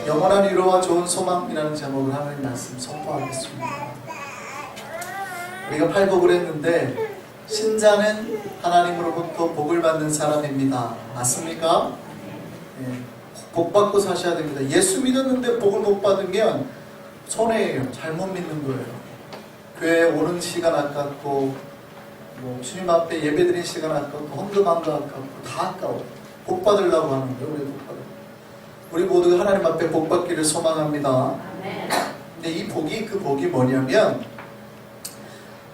영원한 위로와 좋은 소망이라는 제목을 하나님 말씀 선포하겠습니다. 우리가 팔복을 했는데 신자는 하나님으로부터 복을 받는 사람입니다. 맞습니까? 네. 복 받고 사셔야 됩니다. 예수 믿었는데 복을 못 받으면 손해예요. 잘못 믿는 거예요. 교회에 오는 시간 아깝고 주님 앞에 예배드린 시간 아깝고 헌금한 거 아깝고 다 아까워. 복 받으려고 하는 거예요. 우리 모두가 하나님 앞에 복 받기를 소망합니다. 근데 이 복이 그 복이 뭐냐면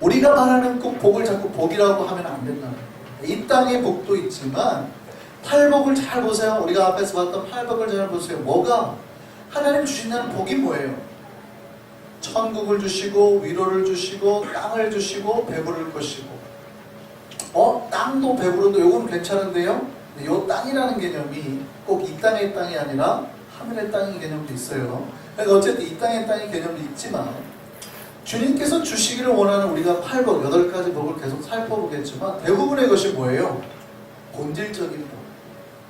우리가 말하는 꼭 복을 자꾸 복이라고 하면 안 된다는 거예요. 이 땅의 복도 있지만 팔복을 잘 보세요. 우리가 앞에서 봤던 팔복을 잘 보세요. 뭐가 하나님 주신다는 복이 뭐예요? 천국을 주시고 위로를 주시고 땅을 주시고 배부를 것이고 땅도 배부른도 요건 괜찮은데요? 요 땅이라는 개념이 꼭 이 땅의 땅이 아니라 하늘의 땅의 개념도 있어요. 그러니까 어쨌든 이 땅의 땅의 개념도 있지만 주님께서 주시기를 원하는 우리가 8복, 8가지 복을 계속 살펴보겠지만 대부분의 것이 뭐예요? 본질적인 복.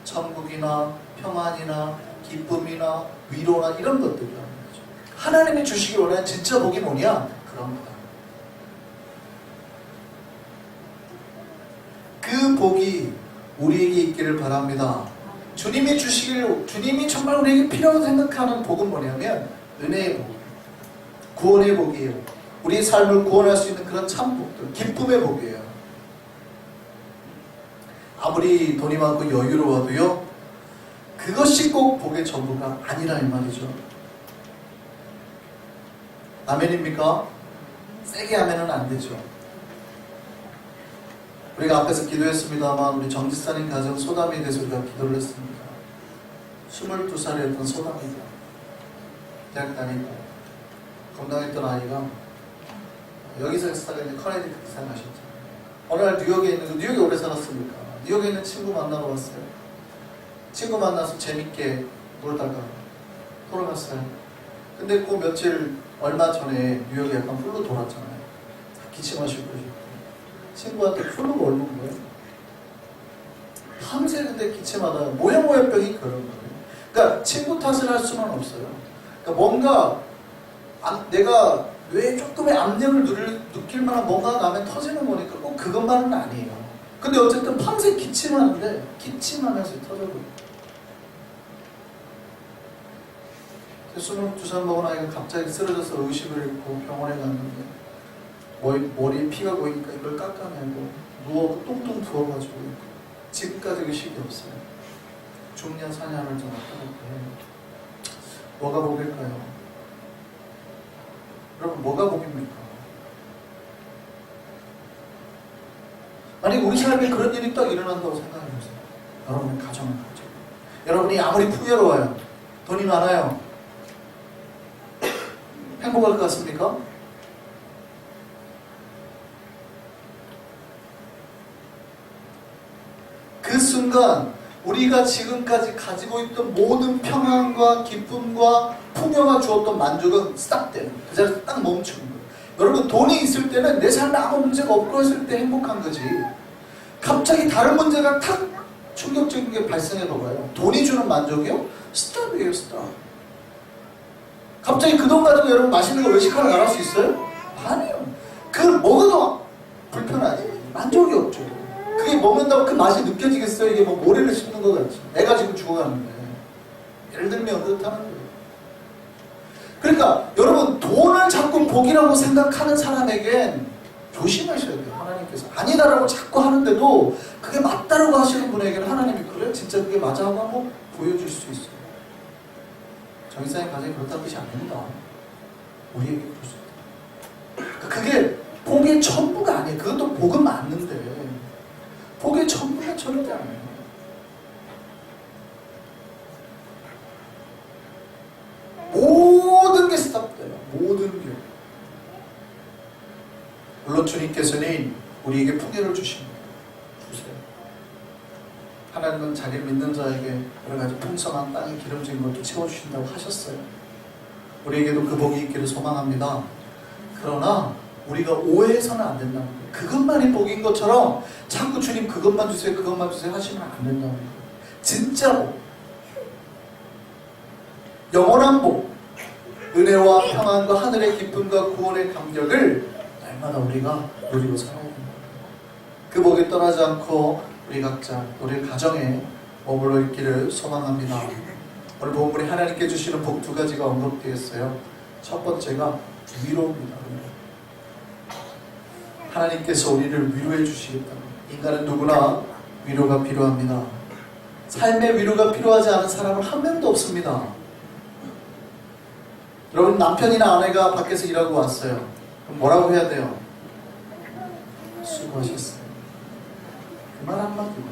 천국이나 평안이나 기쁨이나 위로나 이런 것들이라는 거죠. 하나님이 주시기 원하는 진짜 복이 뭐냐? 그런 거다. 그 복이 우리에게 있기를 바랍니다. 주님이 정말 우리에게 필요하다고 생각하는 복은 뭐냐면 은혜의 복, 구원의 복이에요. 우리의 삶을 구원할 수 있는 그런 참 복들, 기쁨의 복이에요. 아무리 돈이 많고 여유로워도요, 그것이 꼭 복의 전부가 아니라 이 말이죠. 아멘입니까? 세게 하면은 안 되죠. 우리가 앞에서 기도했습니다만 우리 정지사님 가정 소담에 대해서 우리가 기도를 했습니다. 22살이었던 소담이다. 대학 다니고 건강했던 아이가 여기서 살다가 이제 커네디컷 생각하셨죠. 어느 날 뉴욕에 오래 살았으니까 뉴욕에 있는 친구 만나러 왔어요. 친구 만나서 재밌게 놀다가 돌아갔어요. 근데 그 며칠 얼마 전에 뉴욕에 약간 풀로 돌았잖아요. 기침하시고 친구한테 풀로 옮은 거예요. 밤새 근데 기침하다가 모야모야병이 그런 거예요. 그러니까 친구 탓을 할 수는 없어요. 그러니까 뭔가 내가 뇌에 조금의 압력을 느낄 만한 뭔가 나면 터지는 거니까 꼭 그것만은 아니에요. 근데 어쨌든 밤새 기침하는데 기침하면서 터져버려요. 22살 먹은 아이가 갑자기 쓰러져서 의식을 잃고 병원에 갔는데 머리에 피가 보이니까 이걸 깎아내고 누워 뚱뚱 부어가지고 지금까지 의식이 없어요. 중년 사냥을 좀 왔다고. 뭐가 복일까요? 여러분 뭐가 복입니까? 만약 우리 삶에 그런 일이 딱 일어난다고 생각해보세요. 여러분의 가정은 가정. 여러분이 아무리 풍요로워요, 돈이 많아요, 행복할 것 같습니까? 그 순간 우리가 지금까지 가지고 있던 모든 평안과 기쁨과 풍요가 주었던 만족은 스탑돼요. 그 자리에서 딱 멈추는 거예요. 여러분 돈이 있을 때는 내 삶에 아무 문제가 없고 했을 때 행복한 거지, 갑자기 다른 문제가 탁 충격적인 게 발생해 봐봐요. 돈이 주는 만족이요? 스탑이에요. 스탑. 갑자기 그 돈 가지고 여러분 맛있는 거 외식하러 나갈 수 있어요? 아니요. 그걸 먹어도 불편하지, 만족이 없죠. 그게 먹는다고 그 맛이 느껴지겠어요? 이게 뭐 모래를 씹는 것 같지. 내가 지금 죽어가는데. 예를 들면 그렇다는 거예요. 그러니까 여러분 돈을 자꾸 복이라고 생각하는 사람에겐 조심하셔야 돼요. 하나님께서 아니다라고 자꾸 하는데도 그게 맞다라고 하시는 분에게는 하나님이 그래? 진짜 그게 맞아? 하고 한번 보여줄 수 있어요. 정의사님 가정이 그렇다는 뜻이 아닙니다. 우리에게 그럴 수 있다. 그게 복의 전부가 아니에요. 그것도 복은 맞는데 복의 전부가 절대 아니에요. 모든 게 스탑돼요. 모든 게. 물론 주님께서는 우리에게 풍요를 주십니다. 주세요. 하나님은 자기를 믿는 자에게 여러 가지 풍성한 땅의 기름진 것도 채워주신다고 하셨어요. 우리에게도 그 복이 있기를 소망합니다. 그러나 우리가 오해해서는 안 된다는 거예요. 그것만이 복인 것처럼 자꾸 주님 그것만 주세요, 그것만 주세요 하시면 안 된다는 거예요. 진짜 복. 영원한 복, 은혜와 평안과 하늘의 기쁨과 구원의 감격을 날마다 우리가 누리고 살아야 됩니다. 그 복이 떠나지 않고 우리 각자 우리 가정에 머물러 있기를 소망합니다. 오늘 본문이 하나님께 주시는 복 두 가지가 언급되었어요. 첫 번째가 위로입니다. 하나님께서 우리를 위로해 주시겠다. 인간은 누구나 위로가 필요합니다. 삶의 위로가 필요하지 않은 사람은 한 명도 없습니다. 여러분, 남편이나 아내가 밖에서 일하고 왔어요. 그럼 뭐라고 해야 돼요? 수고하셨어요. 그 말 한마디만.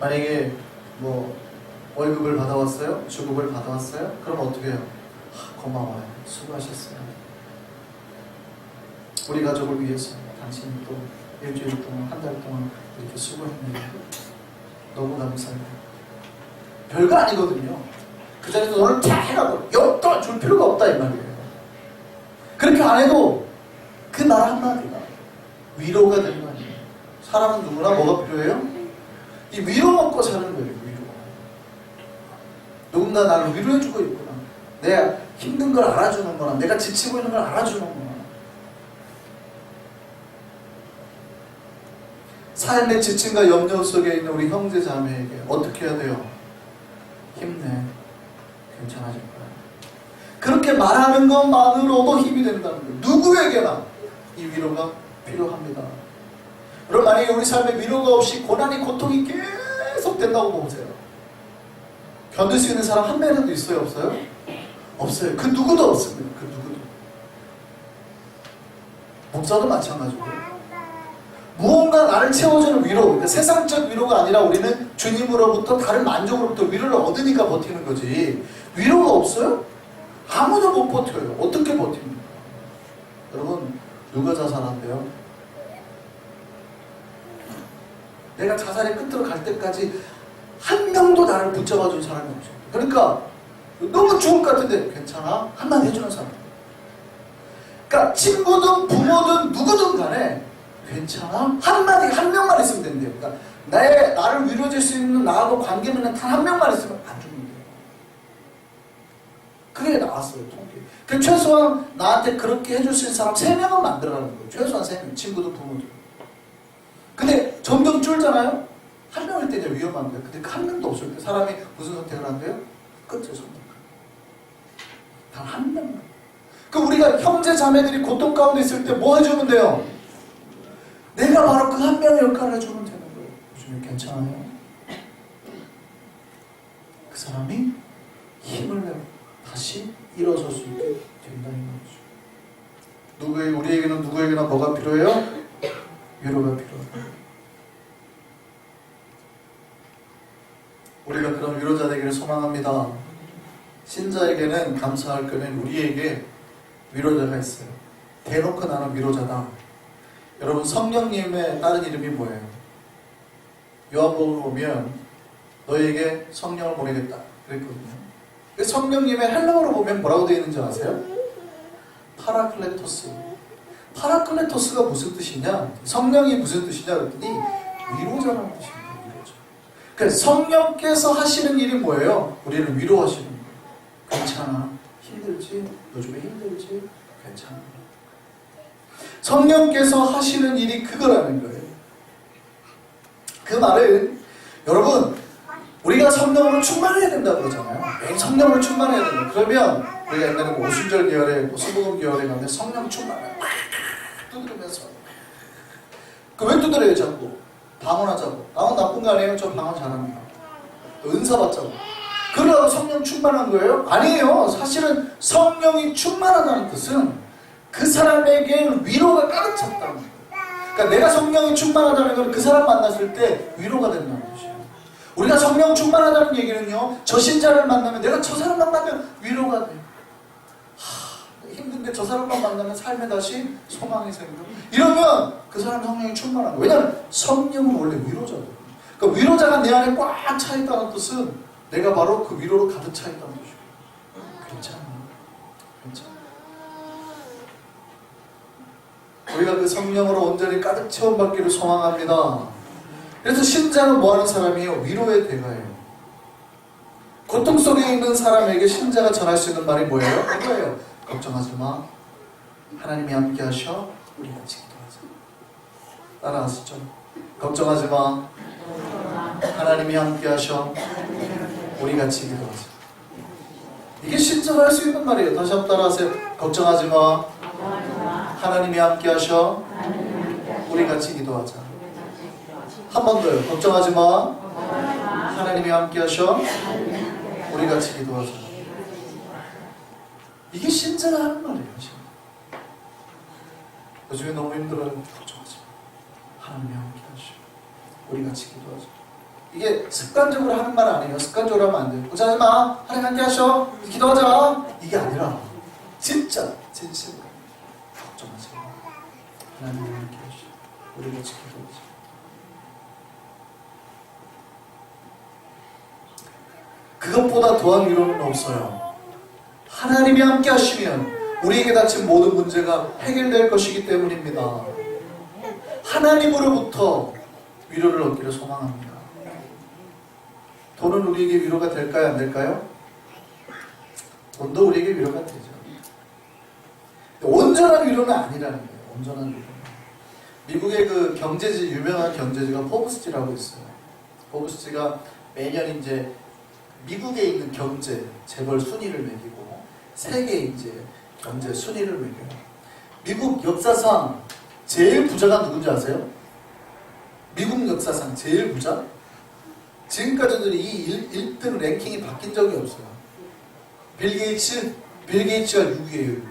만약에 월급을 받아왔어요? 주급을 받아왔어요? 그럼 어떻게 해요? 고마워요. 수고하셨어요. 우리 가족을 위해서 당신이 또 일주일 동안, 한 달 동안 이렇게 수고했네요. 너무 감사해요. 별거 아니거든요. 그 자리에서 너를 다 해라고 용돈 줄 필요가 없다 이 말이에요. 그렇게 안 해도 그 말 한마디가 위로가 되는 거 아니에요. 사람은 누구나 뭐가 필요해요? 이 위로 먹고 사는 거예요. 위로. 누군가 나를 위로해주고 있구나. 내가 힘든 걸 알아주는 거나 내가 지치고 있는 걸 알아주는 거나. 삶의 지침과 염려 속에 있는 우리 형제 자매에게 어떻게 해야 돼요? 힘내. 괜찮아질 거야. 그렇게 말하는 것만으로도 힘이 된다는 거예요. 누구에게나 이 위로가 필요합니다. 여러분, 만약에 우리 삶에 위로가 없이 고난이, 고통이 계속 된다고 보세요. 견딜 수 있는 사람 한 명이라도 있어요? 없어요? 없어요. 그 누구도 없습니다. 그 누구도. 목사도 마찬가지고요. 무언가 나를 채워주는 위로, 그러니까 세상적 위로가 아니라 우리는 주님으로부터 다른 만족으로부터 위로를 얻으니까 버티는 거지. 위로가 없어요? 아무도 못 버텨요. 어떻게 버팁니까? 여러분, 누가 자살한대요? 내가 자살의 끝으로 갈 때까지 한 명도 나를 붙잡아준 사람이 없어요. 그러니까 너무 죽을 것 같은데 괜찮아? 한마디 해주는 사람. 그러니까 친구든 부모든 누구든 간에 괜찮아? 한마디, 한 명만 있으면 된대요. 그러니까 나를 위로해줄 수 있는, 나하고 관계 맺는 단 한 명만 있으면 안 죽는데요. 그게 나왔어요, 통계. 그 최소한 나한테 그렇게 해줄 수 있는 사람 3명은 만들어가는 거예요. 최소한 3명. 친구도 부모도. 근데 점점 줄잖아요? 한 명일 때 이제 위험한 거예요. 근데 한 명도 없을 때 사람이 무슨 선택을 한대요? 끝을 선택. 단 한 명만. 그럼 우리가 형제 자매들이 고통 가운데 있을 때 뭐 해주면 돼요? 내가 바로 그 한 명의 역할을 해주면 되는 거예요. 요즘에 괜찮아요? 그 사람이 힘을 내고 다시 일어설 수 있게 된다는 거죠. 우리에게는 누구에게나 뭐가 필요해요? 위로가 필요해요. 우리가 그런 위로자 되기를 소망합니다. 신자에게는 감사할 거는 우리에게 위로자가 있어요. 대놓고 나는 위로자다. 여러분, 성령님의 다른 이름이 뭐예요? 요한복음을 보면 너에게 성령을 보내겠다 그랬거든요. 성령님의 헬라어로 보면 뭐라고 되어 있는지 아세요? 파라클레토스. 파라클레토스가 무슨 뜻이냐? 성령이 무슨 뜻이냐 그랬더니 위로자라는 뜻입니다. 위로자. 그러니까 성령께서 하시는 일이 뭐예요? 우리를 위로하시는 거예요. 괜찮아. 힘들지? 요즘에 힘들지? 괜찮아. 성령께서 하시는 일이 그거라는 거예요. 그 말은 여러분, 우리가 성령으로 충만해야 된다고 그러잖아요. 매일 성령으로 충만해야 된다. 그러면 우리가 옛날에 오순절 계열에 수복음 계열에 가는데 성령 충만을 막 두드리면서 왜 두드려요 자꾸? 방언하자고. 방언 나쁜 거 아니에요? 저 방언 잘합니다. 은사 받자고. 그러라고 성령 충만한 거예요? 아니에요. 사실은 성령이 충만하다는 뜻은 그 사람에게 위로가 가득 찼다는 거예요. 그러니까 내가 성령이 충만하다는 건 그 사람 만났을 때 위로가 된다는 뜻이에요. 우리가 성령 충만하다는 얘기는요, 저 신자를 만나면 내가 저 사람만 만나면 위로가 돼요. 힘든데 저 사람만 만나면 삶에 다시 소망이 생겨. 이러면 그 사람 성령이 충만한 거예요. 왜냐하면 성령은 원래 위로자거든요. 그러니까 위로자가 내 안에 꽉 차 있다는 뜻은 내가 바로 그 위로로 가득 차 있다는 뜻이에요. 괜찮아. 괜찮아. 우리가 그 성령으로 온전히 가득 채움받기를 소망합니다. 그래서 신자는 뭐하는 사람이에요? 위로의 대가예요. 고통 속에 있는 사람에게 신자가 전할 수 있는 말이 뭐예요? 이거예요. 걱정하지 마. 하나님이 함께 하셔. 우리 같이 기도하자. 따라하시죠. 걱정하지 마. 하나님이 함께 하셔. 우리 같이 기도하자. 이게 신자가 할 수 있는 말이에요. 다시 한번 따라하세요. 걱정하지 마. 하나님이 함께 하셔. 우리 같이 기도하자. 한 번 더요. 걱정하지 마. 하나님이 함께 하셔. 우리 같이 기도하자. 이게 신자가 하는 말이에요. 요즘에 너무 힘들어요. 걱정하지 마. 하나님이 함께 하셔. 우리 같이 기도하자. 이게 습관적으로 하는 말 아니에요. 습관적으로 하면 안 돼요. 걱정하지 마. 하나님 함께 하셔. 기도하자. 이게 아니라 진짜 진심으로 걱정하지 마. 하나님 함께 하셔. 우리 같이 기도하자. 그것보다 더한 위로는 없어요. 하나님이 함께 하시면 우리에게 닥친 모든 문제가 해결될 것이기 때문입니다. 하나님으로부터 위로를 얻기를 소망합니다. 돈은 우리에게 위로가 될까요? 안 될까요? 돈도 우리에게 위로가 되죠. 온전한 위로는 아니라는 거예요. 온전한 위로. 미국의 그 경제지, 유명한 경제지가 포브스지라고 있어요. 포브스지가 매년 이제 미국에 있는 경제, 재벌 순위를 매기고 세계 이제 경제 순위를 매겨요. 미국 역사상 제일 부자가 누군지 아세요? 미국 역사상 제일 부자? 지금까지도 이 1등 랭킹이 바뀐 적이 없어요. 빌 게이츠가 6위예요.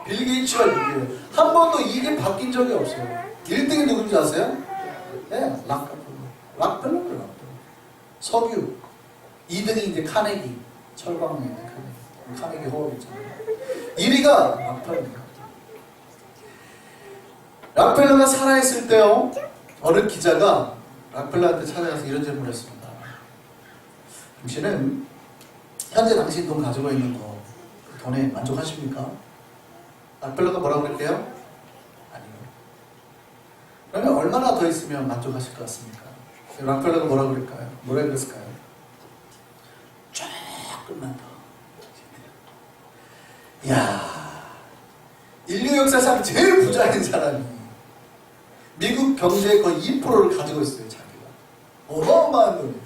빌 게이츠가 6위예요. 한 번도 이게 바뀐 적이 없어요. 1등이 누군지 아세요? 네, 락펠러. 석유. 2등이 이제 카네기. 철광의 카네기 홀 있잖아요. 1위가 락펠러입니다. 락펠러가 살아있을 때요, 어느 기자가 락펠러한테 찾아가서 이런 질문을 했습니다. 당신은 현재 당신 돈 가지고 있는 거, 돈에 만족하십니까? 락펠러가 뭐라고 그랬대요? 아니요. 그러면 얼마나 더 있으면 만족하실 것 같습니까? 락펠러가 뭐라고 그럴까요? 뭐라 그랬을까요? 조금만 더. 이야, 인류 역사상 제일 부자인 사람이 미국 경제의 거의 2%를 가지고 있어요. 자기가 어마어마한 돈이에요.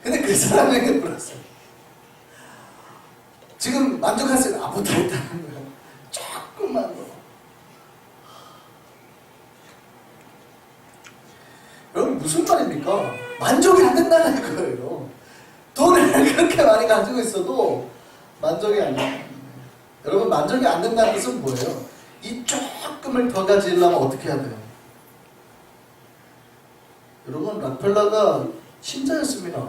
근데 그 사람에게 물었어요. 지금 만족하세요? 못하겠다는 거예요. 조금만 더. 여러분 무슨 말입니까? 만족이 안 된다는 거예요. 돈을 그렇게 많이 가지고 있어도 만족이 안 된다. 여러분 만족이 안 된다는 뜻은 뭐예요? 이 조금을 더 가지려면 어떻게 해야 돼요? 여러분 락펠러가 신자였습니다.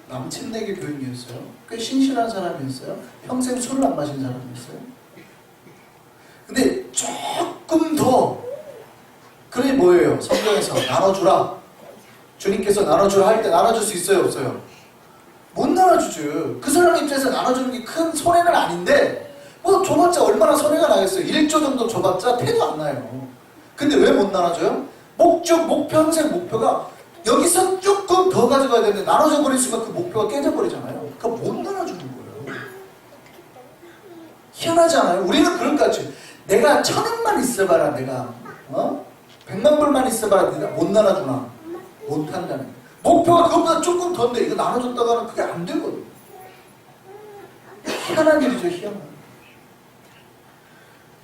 남침내기 교인이었어요. 꽤 신실한 사람이었어요. 평생 술을 안 마신 사람이었어요. 근데 조금 더, 그게 뭐예요? 성경에서 나눠주라. 주님께서 나눠주라 할 때 나눠줄 수 있어요? 없어요? 못 나눠주죠. 그 사람 입장에서 나눠주는 게 큰 손해는 아닌데 뭐 줘봤자 얼마나 손해가 나겠어요. 1조 정도 줘봤자 태도 안 나요. 근데 왜 못 나눠줘요? 평생 목표가 여기서 조금 더 가져가야 되는데 나눠져 버릴 순간 그 목표가 깨져버리잖아요. 그러니까 못 나눠주는 거예요. 희한하지 않아요? 우리는 그럴 것 같죠. 내가 1000원만 있어봐라. 내가 100만 불만 있어봐라. 내가 못 나눠주나? 못한다는 거예요. 목표가 그것보다 조금 더인데 이거 나눠줬다가는 그게 안 되거든요. 희한한 일이죠. 희한한 일.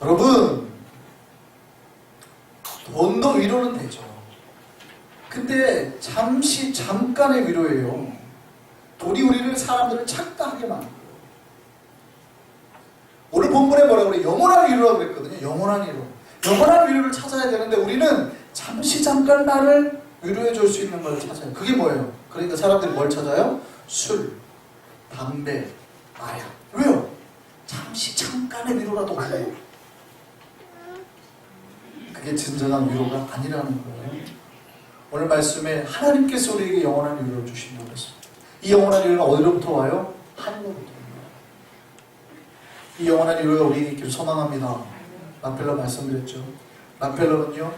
여러분 돈도 위로는 되죠. 근데 잠깐의 위로예요. 돈이 우리를 사람들을 착각하게 만들어요. 오늘 본문에 뭐라고 그래요? 영원한 위로라고 그랬거든요. 영원한 위로. 영원한 위로를 찾아야 되는데 우리는 잠깐 나를 위로해 줄 수 있는 걸 찾아요. 그게 뭐예요? 그러니까 사람들이 뭘 찾아요? 술, 담배, 마약. 왜요? 잠깐의 위로라도 원해요. 그게 진정한 위로가 아니라는 거예요. 오늘 말씀에 하나님께서 우리에게 영원한 위로를 주신다고 했습니다. 이 영원한 위로가 어디로부터 와요? 하늘로부터. 이 영원한 위로가 우리에게 있기를 소망합니다. 락펠러 말씀드렸죠. 락펠러는요,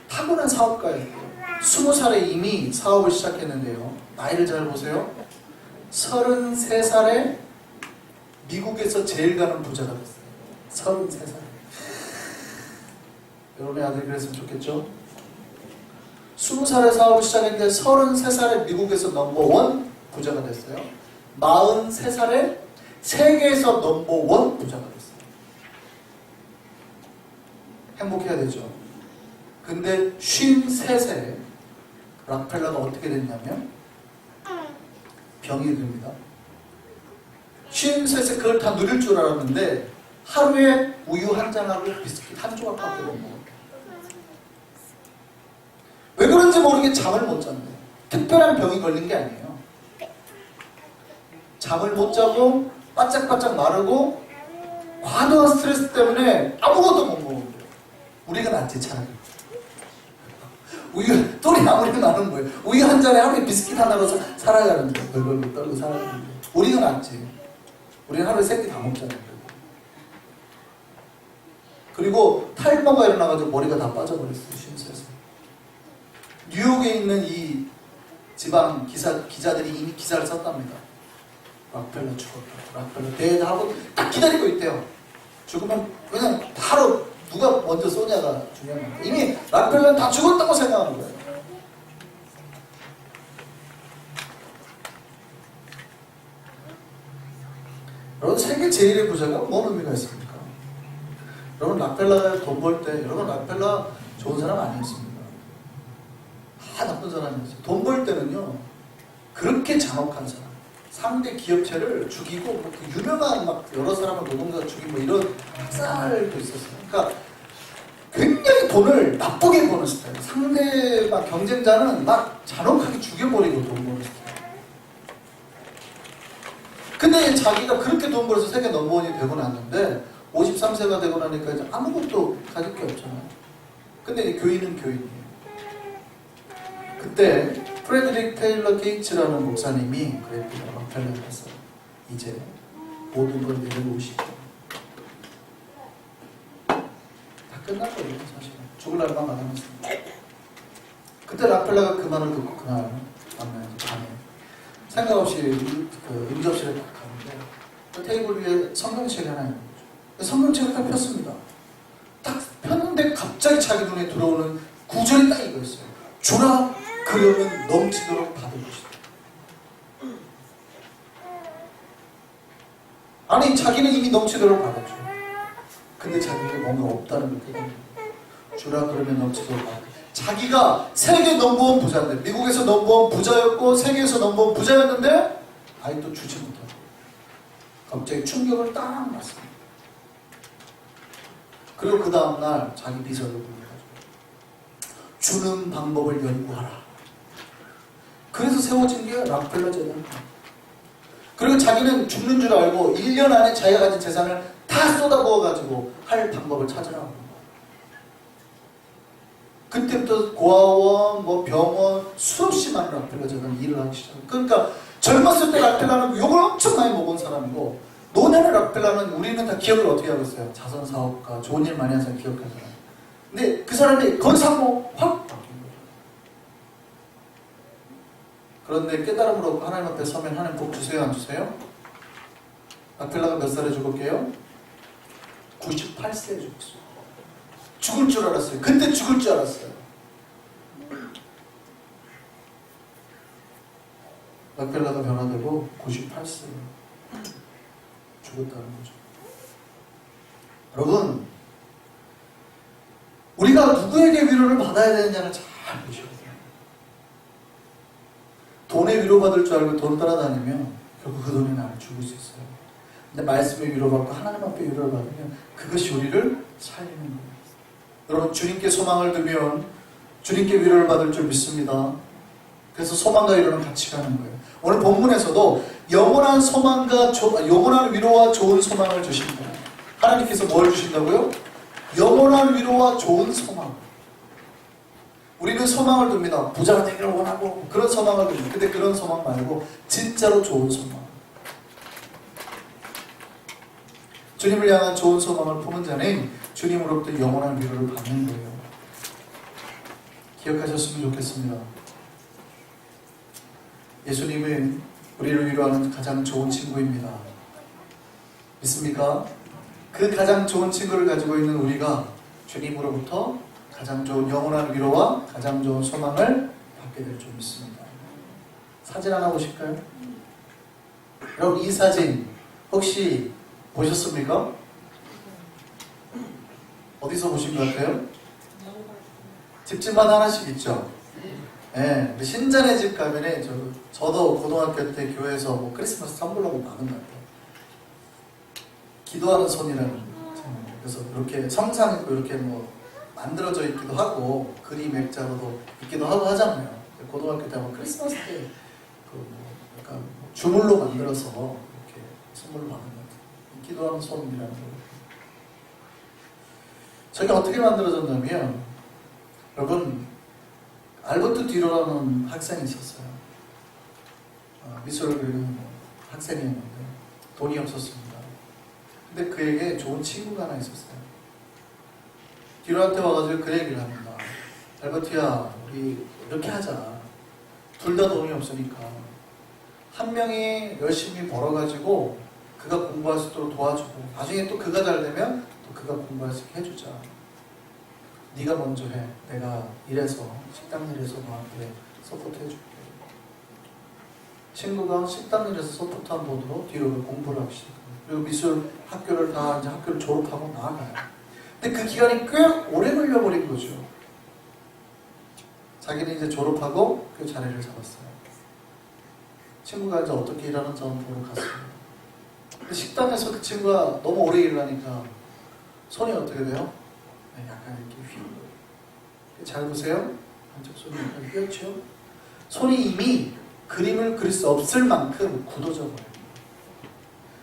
타고난 사업가였고요. 20살에 이미 사업을 시작했는데요. 나이를 잘 보세요. 33살에 미국에서 제일 가는 부자가 됐어요. 33살에. 여러분의 아들이 그랬으면 좋겠죠? 20살에 사업을 시작했는데 33살에 미국에서 넘버원 부자가 됐어요. 43살에 세계에서 넘버원 부자가 됐어요. 행복해야 되죠. 근데 53세에 락펠러가 어떻게 됐냐면 병이 듭니다. 53세 그걸 다 누릴 줄 알았는데 하루에 우유 한 잔하고 비스킷 한 조각밖에 못 먹어요. 왜 그런지 모르게 잠을 못 잔대요. 특별한 병이 걸린 게 아니에요. 잠을 못 자고 바짝바짝 마르고 과도한 스트레스 때문에 아무것도 못 먹어요. 우리가 낫지 차라리. 우유 똘이 아무리 나는 거예요. 우유 한 잔에 하루에 비스킷 하나로 살아가는데 벌벌 떨고 살아가는데 우리가 낫지. 우리는 하루에 3끼 다 먹잖아요. 그리고 탈모가 일어나가지고 머리가 다 빠져버렸어요. 53세. 뉴욕에 있는 이 지방 기자들이 이미 기사를 썼답니다. 락펠러 죽었다. 락펠러 대하고 딱 기다리고 있대요. 죽으면 그냥 바로 누가 먼저 쏘냐가 중요한 거예요. 이미 락펠러는 다 죽었다고 생각하는 거예요. 여러분 세계 제일의 부자가 뭔 의미가 있습니까? 여러분 락펠러가 돈 벌 때 여러분 락펠러 좋은 사람 아니었습니다. 다 나쁜 사람이었어요. 돈 벌 때는요 그렇게 잔혹한 사람 상대 기업체를 죽이고 뭐 그 유명한 막 여러 사람을 노동자 죽이고 뭐 이런 학살도 있었어요. 그러니까 굉장히 돈을 나쁘게 버는 스타일. 상대방 경쟁자는 막 잔혹하게 죽여버리고 돈 버는 스타일. 근데 자기가 그렇게 돈 벌어서 세계 넘버원이 되고 났는데 53세가 되고 나니까 이제 아무것도 가질 게 없잖아요. 근데 교인은 교인이에요. 그때 프레드릭 테일러 게이츠라는 목사님이 그랬대요. 락펠러를 해서 이제 모든 걸 내려놓으시고 다 끝났거든요. 사실은 죽을 날만 남았습니다. 그때 락펠러가 그 말을 듣고 그날 밤에 생각 없이 그 응접실에 딱 가는데 그 테이블 위에 성경책이 하나 있는 거죠. 성경책을 딱 폈습니다. 딱 폈는데 갑자기 자기 눈에 들어오는 구절이 딱 이거였어요. 주라 그러면 넘치도록 받을 것이다. 아니 자기는 이미 넘치도록 받았죠. 근데 자기에게 뭔가 없다는 걸 깨닫는 거예요. 주라 그러면 넘치도록 받을 것이다. 자기가 세계 넘버원 부자인데 미국에서 넘버원 부자였고 세계에서 넘버원 부자였는데 아직도 주지 못하고 갑자기 충격을 딱 맞습니다. 그리고 그 다음날 자기 비서를 불러가지고 주는 방법을 연구하라. 그래서 세워진 게 락펠러 재단입니다. 그리고 자기는 죽는 줄 알고 1년 안에 자기가 가진 재산을 다 쏟아부어가지고 할 방법을 찾으라고. 그때부터 고아원, 뭐 병원, 수없이 많은 락펠러 재단 일을 하기 시작해요. 그러니까 젊었을 때 락펠러는 욕을 엄청 많이 먹은 사람이고 노년의 락펠러는 우리는 다 기억을 어떻게 하고 있어요? 자선사업가, 좋은 일 많이 한 사람 기억하는 사람. 근데 그 사람이 건상으로 확 바뀐 거예요. 그런데 깨달음으로 하나님 앞에 서면 하나님 복 주세요, 안 주세요? 락펠러가 몇 살에 죽었게요? 98세에 죽었어요. 죽을 줄 알았어요. 그때 죽을 줄 알았어요. 락펠러가 변화되고 98세에 죽었다는 거죠. 여러분, 우리가 누구에게 위로를 받아야 되느냐를 잘 보셔야 돼요. 돈에 위로받을 줄 알고 돈 따라다니면 결국 그 돈이 나를 죽을 수 있어요. 근데 말씀에 위로받고 하나님 앞에 위로를 받으면 그것이 우리를 살리는 거예요. 여러분, 주님께 소망을 두면 주님께 위로를 받을 줄 믿습니다. 그래서 소망과 위로는 같이 가는 거예요. 오늘 본문에서도 영원한 소망과 영원한 위로와 좋은 소망을 주십니다. 하나님께서 뭘 주신다고요? 영원한 위로와 좋은 소망. 우리는 소망을 둡니다. 부자가 되기를 원하고 그런 소망을 둡니다. 근데 그런 소망 말고 진짜로 좋은 소망. 주님을 향한 좋은 소망을 품은 자는 주님으로부터 영원한 위로를 받는 거예요. 기억하셨으면 좋겠습니다. 예수님은 우리를 위로하는 가장 좋은 친구입니다. 믿습니까? 그 가장 좋은 친구를 가지고 있는 우리가 주님으로부터 가장 좋은 영원한 위로와 가장 좋은 소망을 받게 될 줄 믿습니다. 사진 하나 보실까요? 여러분, 이 사진 혹시 보셨습니까? 어디서 보신 것 같아요? 집집마다 하나씩 있죠? 네, 신자네 집 가면은 저도 고등학교 때 교회에서 뭐 크리스마스 선물하고 많은 것 같아요. 기도하는 손이라는, 그래서 이렇게 성상 있고 이렇게 뭐 만들어져 있기도 하고 그림 액자로도 있기도 하고 하잖아요. 고등학교 때 뭐 크리스마스 때 뭐 약간 주물로 만들어서 이렇게 선물로 받는 것 같아요. 기도하는 손이라는 거. 저게 어떻게 만들어졌냐면, 여러분, 알버트 뒤로라는 학생이 있었어요. 미술을 그리는 학생이었는데 돈이 없었습니다. 근데 그에게 좋은 친구가 하나 있었어요. 뒤로한테 와가지고 그 얘기를 합니다. 알버트야, 우리 이렇게 하자. 둘 다 돈이 없으니까 한 명이 열심히 벌어가지고 그가 공부할 수 있도록 도와주고, 나중에 또 그가 잘 되면 또 그가 공부할 수 있게 해주자. 네가 먼저 해. 내가 일해서, 식당 일해서 너한테 서포트 해줄게. 친구가 식당 일에서 서포트한 돈으로 뒤로 공부를 하기 시작해요. 그리고 미술 학교를 다 이제 학교를 졸업하고 나아가요. 근데 그 기간이 꽤 오래 걸려버린 거죠. 자기는 이제 졸업하고 그 자리를 잡았어요. 친구가 이제 어떻게 일하는지 한번 보러 갔어요. 근데 식당에서 그 친구가 너무 오래 일하니까 손이 어떻게 돼요? 약간 이렇게 휘는 거예요. 잘 보세요. 한쪽 손이 약간 휘었죠? 손이 이미 그림을 그릴 수 없을 만큼 굳어져 버려요.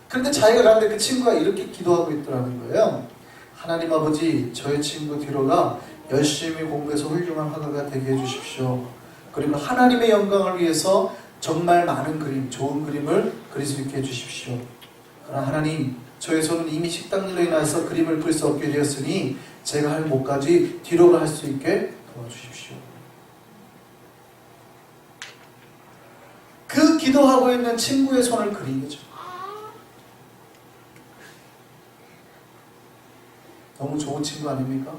그런데 자기가 가는데 그 친구가 이렇게 기도하고 있더라는 거예요. 하나님 아버지, 저의 친구 뒤로가 열심히 공부해서 훌륭한 화가가 되게 해주십시오. 그리고 하나님의 영광을 위해서 정말 많은 그림, 좋은 그림을 그릴 수 있게 해주십시오. 그러나 하나님, 저의 손은 이미 식당 일로 인해서 그림을 그릴 수 없게 되었으니 제가 할 못까지 뒤로가 할 수 있게 도와주십시오. 그 기도하고 있는 친구의 손을 그린 거죠. 너무 좋은 친구 아닙니까?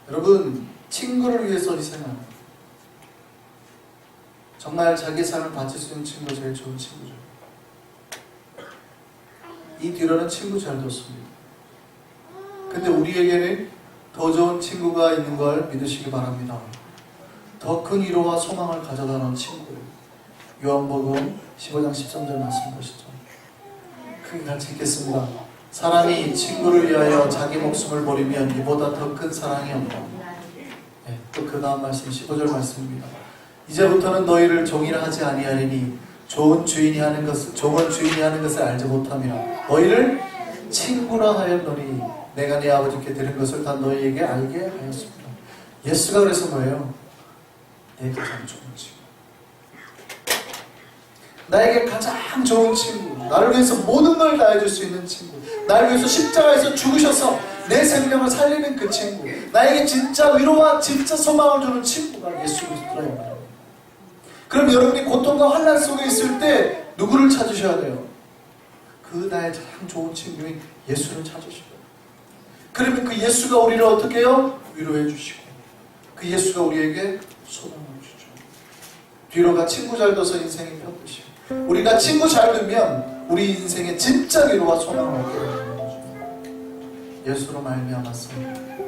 여러분, 친구를 위해서 희생하는, 정말 자기의 삶을 바칠 수 있는 친구가 제일 좋은 친구죠. 이 뒤로는 친구 잘 뒀습니다. 근데 우리에게는 더 좋은 친구가 있는 걸 믿으시기 바랍니다. 더 큰 위로와 소망을 가져다놓은 친구예요. 요한복음 15장 13절 말씀 보시죠. 크게 같이 읽겠습니다. 사람이 친구를 위하여 자기 목숨을 버리면 이보다 더 큰 사랑이 없다. 네, 또 그 다음 말씀 15절 말씀입니다. 이제부터는 너희를 종이라 하지 아니하리니 종은 주인이 하는 것을 알지 못함이라. 너희를 친구라 하였노니 내가 네 아버지께 들은 것을 다 너희에게 알게 하였습니다. 예수가 그래서 뭐예요? 내 가장 좋은 친구, 나에게 가장 좋은 친구, 나를 위해서 모든 걸 다해줄 수 있는 친구, 나를 위해서 십자가에서 죽으셔서 내 생명을 살리는 그 친구, 나에게 진짜 위로와 진짜 소망을 주는 친구가 예수 그리스도입니다. 그럼 여러분이 고통과 환난 속에 있을 때 누구를 찾으셔야 돼요? 그 나의 가장 좋은 친구인 예수를 찾으시고, 그러면 그 예수가 우리를 어떻게 해요? 위로해 주시고, 그 예수가 우리에게 소망을 주죠. 뒤로가 친구 잘 둬서 인생이 편듯이, 우리가 친구 잘 두면 우리 인생에 진짜 위로와 소망을 얻게 되는 거죠. 예수로 말미암아서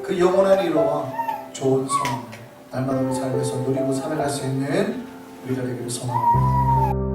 그 영원한 위로와 좋은 소망을 날마다 우리 삶에서 누리고 살아갈 수 있는 우리가 되기를 소망합니다.